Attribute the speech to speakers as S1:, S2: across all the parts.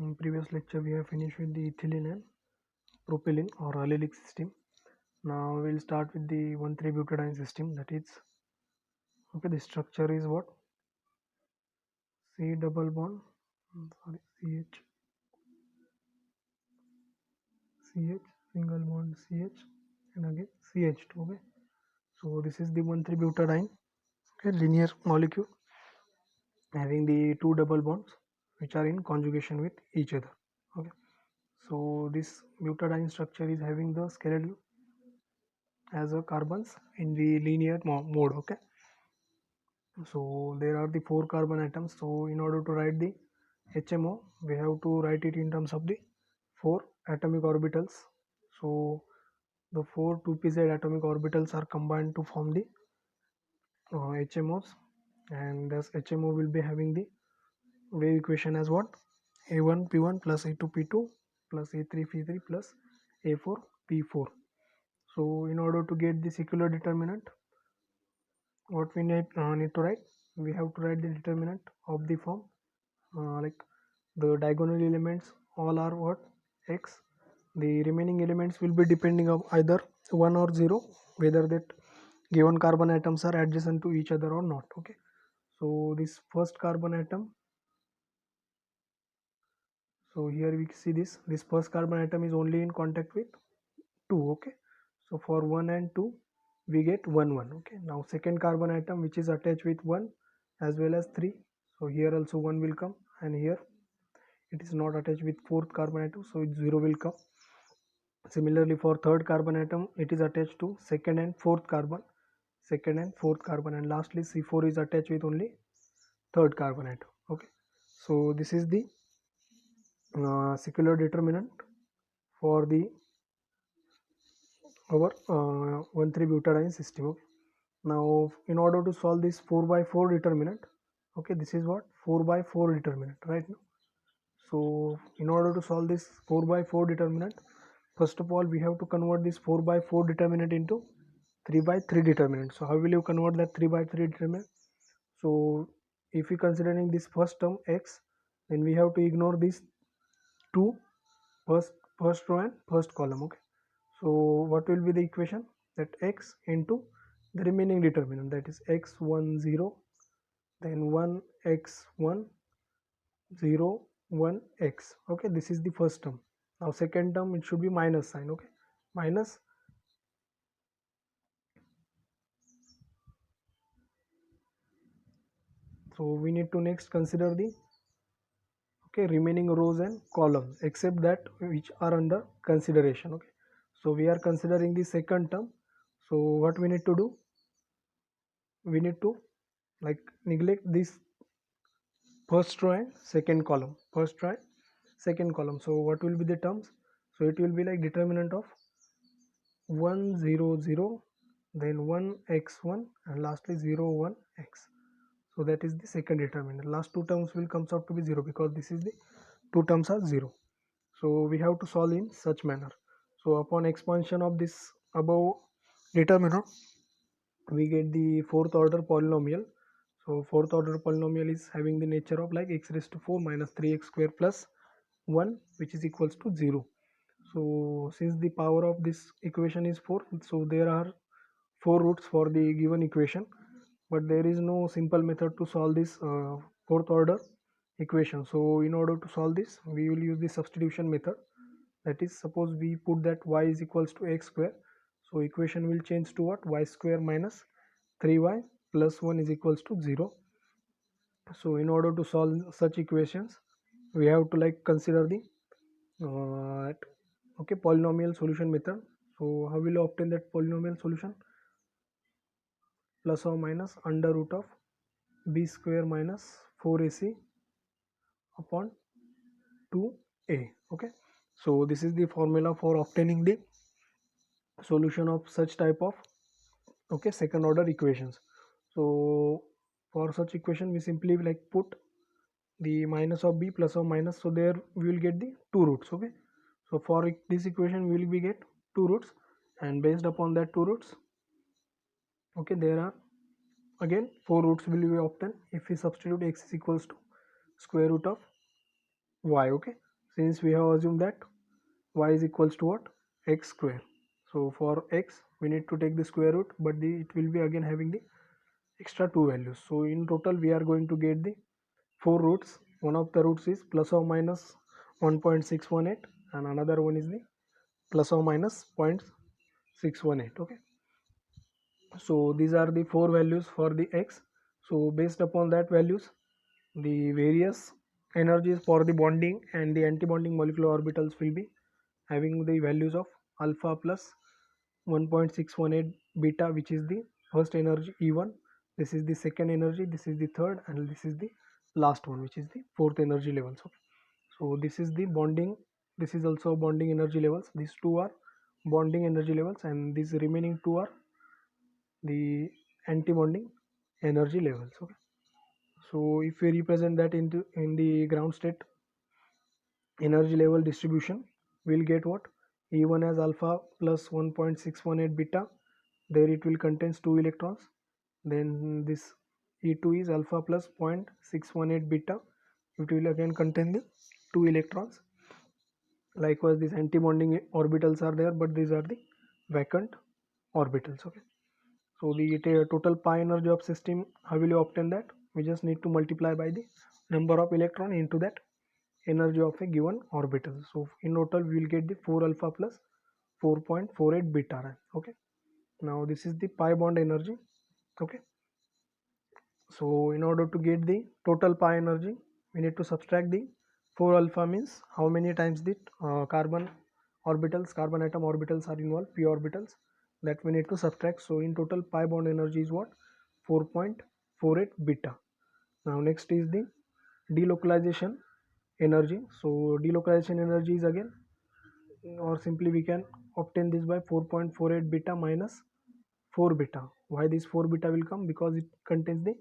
S1: In previous lecture we have finished with the ethylene and propylene or allylic system. Now we'll start with the 1,3-butadiene system. That is, okay, the structure is what? C double bond, CH, CH, single bond CH, and again CH2. Okay, so this is the 1,3-butadiene, okay, linear molecule having the two double bonds which are in conjugation with each other. Okay, so this butadiene structure is having the skeletal as a carbons in the linear mode. Okay, so there are the 4 carbon atoms. So in order to write the HMO, we have to write it in terms of the 4 atomic orbitals. So the 4 2p-Z atomic orbitals are combined to form the HMOs, and thus HMO will be having the wave equation as what? A1P1 plus A2P2 plus A3P3 plus A4P4. So in order to get the secular determinant, what we need to write, we have to write the determinant of the form like the diagonal elements all are what? X. The remaining elements will be depending on either 1 or 0, whether that given carbon atoms are adjacent to each other or not. Okay, so this first carbon atom, so here we see this first carbon atom is only in contact with 2. Okay, so for 1 and 2 we get 1 1. Okay, now second carbon atom which is attached with 1 as well as 3, so here also 1 will come, and here it is not attached with fourth carbon atom, so 0 will come. Similarly for third carbon atom, it is attached to second and fourth carbon, and lastly C4 is attached with only third carbon atom. Okay, so this is the secular determinant for the our 1,3-butadiene system. Okay, now in order to solve this 4 by 4 determinant, okay, this is what 4 by 4 determinant right now. So in order to solve this 4 by 4 determinant, first of all we have to convert this 4 by 4 determinant into 3 by 3 determinant. So how will you convert that 3 by 3 determinant? So if we considering this first term x, then we have to ignore these two, first row and first column. Okay, so what will be the equation? That x into the remaining determinant, that is x1 0, then 1 x1 0 1 x. Okay, this is the first term. Now second term, it should be minus sign. Okay, minus, so we need to next consider the remaining rows and columns except that which are under consideration. Okay, so we are considering the second term. So what we need to do, we need to neglect this first row and second column, so what will be the terms? So it will be like determinant of 1 0 0, then 1 x1, and lastly 0 1 x. So that is the second determinant. Last two terms will comes out to be 0 because this is the two terms are 0. So we have to solve in such manner. So upon expansion of this above determinant, we get the fourth order polynomial. So fourth order polynomial is having the nature of like x raised to 4 minus 3x square plus 1, which is equals to 0. So since the power of this equation is 4, so there are 4 roots for the given equation, but there is no simple method to solve this fourth order equation. So in order to solve this, we will use the substitution method. That is, suppose we put that y is equals to x square, so equation will change to what? Y square minus 3y plus 1 is equals to 0. So in order to solve such equations, we have to consider the polynomial solution method. So how will you obtain that polynomial solution? Plus or minus under root of b square minus 4ac upon 2a. Okay, so this is the formula for obtaining the solution of such type of second order equations. So for such equation, we simply put the minus of b plus or minus, so there we will get the two roots. Okay, so for this equation we will be get two roots, and based upon that two roots, okay, there are again 4 roots will be obtained if we substitute x is equals to square root of y. Okay, since we have assumed that y is equals to what, x square. So for x we need to take the square root, but it will be again having the extra two values. So in total we are going to get the four roots. One of the roots is plus or minus 1.618 and another one is the plus or minus 0.618. Okay, so these are the four values for the x. So based upon that values, the various energies for the bonding and the anti-bonding molecular orbitals will be having the values of alpha plus 1.618 beta, which is the first energy E1, this is the second energy, this is the third, and this is the last one, which is the fourth energy levels. Okay, so this is the bonding, this is also bonding energy levels, these two are bonding energy levels, and these remaining two are the anti-bonding energy levels. Okay, so if we represent that into in the ground state energy level distribution, we'll get what, E1 as alpha plus 1.618 beta, there it will contains 2 electrons. Then this E2 is alpha plus 0.618 beta, it will again contain the 2 electrons. Likewise these anti-bonding orbitals are there, but these are the vacant orbitals. Okay, so the total pi energy of system, how will you obtain that? We just need to multiply by the number of electron into that energy of a given orbital. So in total we will get the 4 alpha plus 4.48 beta. Okay, now this is the pi bond energy. Okay, so in order to get the total pi energy, we need to subtract the 4 alpha, means how many times the carbon orbitals, carbon atom orbitals are involved, p orbitals, that we need to subtract. So in total pi bond energy is what, 4.48 beta. Now next is the delocalization energy. So delocalization energy is again, or simply we can obtain this by 4.48 beta minus 4 beta. Why this 4 beta will come? Because it contains the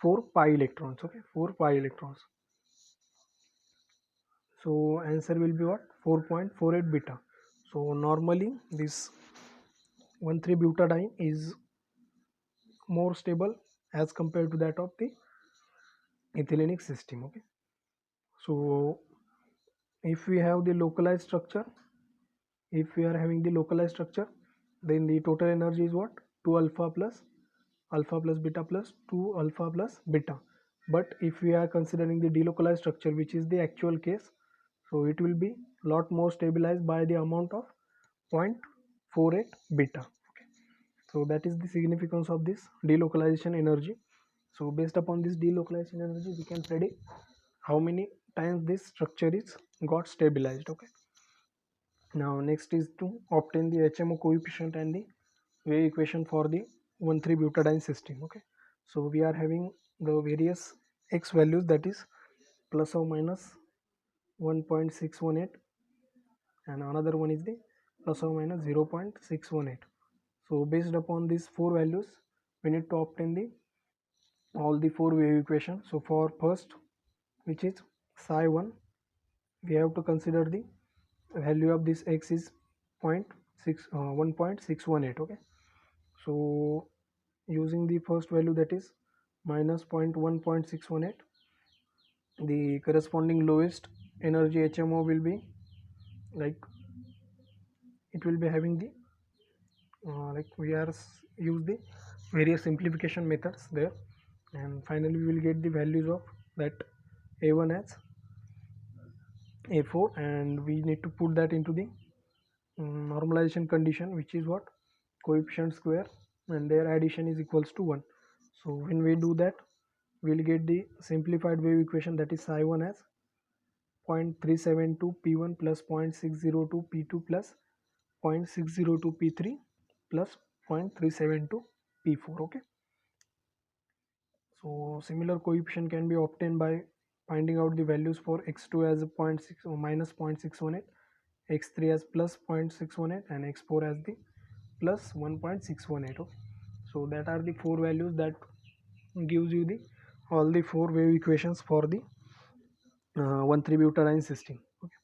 S1: 4 pi electrons. Okay, 4 pi electrons. So answer will be what, 4.48 beta. So normally this 1,3-butadiene is more stable as compared to that of the ethylenic system. Okay, so if we have the localized structure, if we are having the localized structure, then the total energy is what, 2 alpha plus beta plus 2 alpha plus beta. But if we are considering the delocalized structure, which is the actual case, so it will be lot more stabilized by the amount of 0.48 beta. Okay, so that is the significance of this delocalization energy. So based upon this delocalization energy, we can predict how many times this structure is got stabilized. Okay, now next is to obtain the HMO coefficient and the wave equation for the 1,3-butadiene system. Okay, so we are having the various x values, that is plus or minus 1.618, and another one is the plus or minus 0.618. So based upon these four values, we need to obtain the all the four wave equations. So for first, which is psi 1, we have to consider the value of this x is 1.618. Okay, so using the first value, that is minus 0.1.618, the corresponding lowest energy HMO will be like, it will be having the like we are use the various simplification methods there, and finally we will get the values of that A1 as A4, and we need to put that into the normalization condition, which is what, coefficient square, and their addition is equals to 1. So when we do that, we will get the simplified wave equation, that is psi 1 as 0.372 P1 plus 0.602 P2 plus 0.602 P3 plus 0.372 P4. Okay, so similar coefficient can be obtained by finding out the values for x2 as 0.6 or minus 0.618, x3 as plus 0.618, and x4 as the plus 1.618. Okay, so that are the four values that gives you the all the four wave equations for the 1,3-butadiene system. Okay,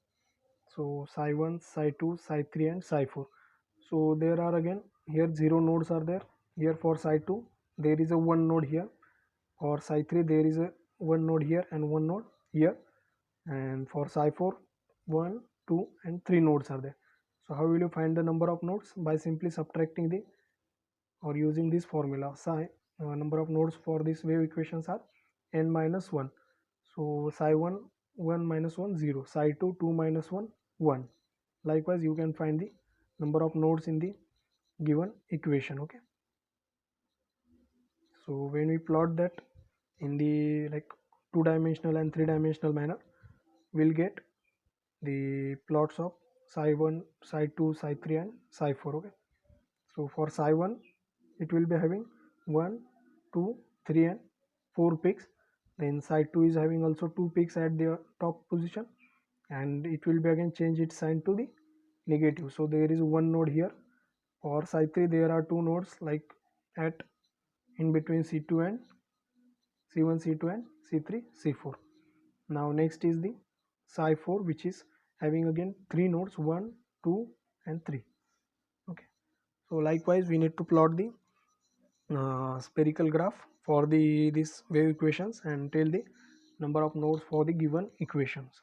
S1: so psi 1, psi 2, psi 3, and psi 4. So there are again here 0 nodes are there. Here for psi 2 there is a 1 node here, for psi 3 there is a 1 node here and 1 node here, and for psi 4 1, 2 and 3 nodes are there. So how will you find the number of nodes? By simply subtracting the or using this formula. Psi number of nodes for this wave equations are n minus 1. So psi 1 1 minus 1 0, psi 2 2 minus 1 1. Likewise you can find the number of nodes in the given equation. Okay, so when we plot that in the like two-dimensional and three-dimensional manner, we'll get the plots of psi 1 psi 2 psi 3 and psi 4. Okay, so for psi 1 it will be having 1 2 3 and 4 peaks. Then psi 2 is having also 2 peaks at the top position, and it will be again change its sign to the negative. So there is one node here. For psi 3 there are two nodes like at in between c2 and c1 c2 and c3 c4. Now next is the psi 4, which is having again three nodes 1 2 and 3. Okay, so likewise we need to plot the spherical graph for the this wave equations and tell the number of nodes for the given equations.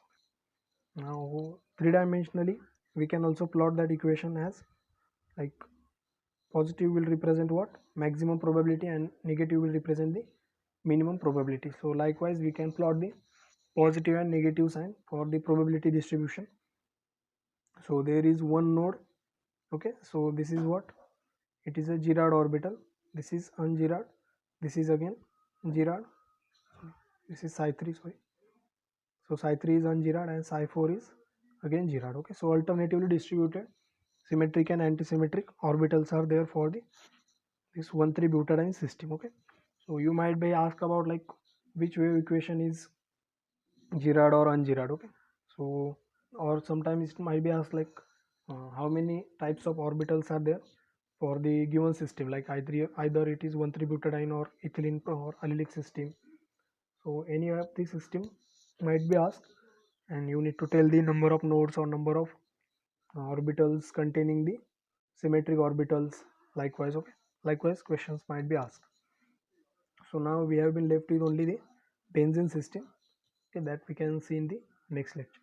S1: Now three-dimensionally we can also plot that equation as like positive will represent what, maximum probability, and negative will represent the minimum probability. So likewise we can plot the positive and negative sign for the probability distribution. So there is one node. Okay, so this is what, it is a Girard orbital, this is un-Girard, this is again Girard, this is psi 3, sorry. So psi 3 is un-Girard and psi 4 is again Girard. Okay, so alternatively distributed symmetric and anti-symmetric orbitals are there for the this 1,3-butadiene system. Okay, so you might be asked about like which wave equation is Girard or un-Girard. Okay, so or sometimes it might be asked like how many types of orbitals are there for the given system, like either it is 1,3-butadiene or ethylene or allylic system. So any of the system might be asked, and you need to tell the number of nodes or number of orbitals containing the symmetric orbitals. Likewise, okay, likewise questions might be asked. So now we have been left with only the benzene system, okay, that we can see in the next lecture.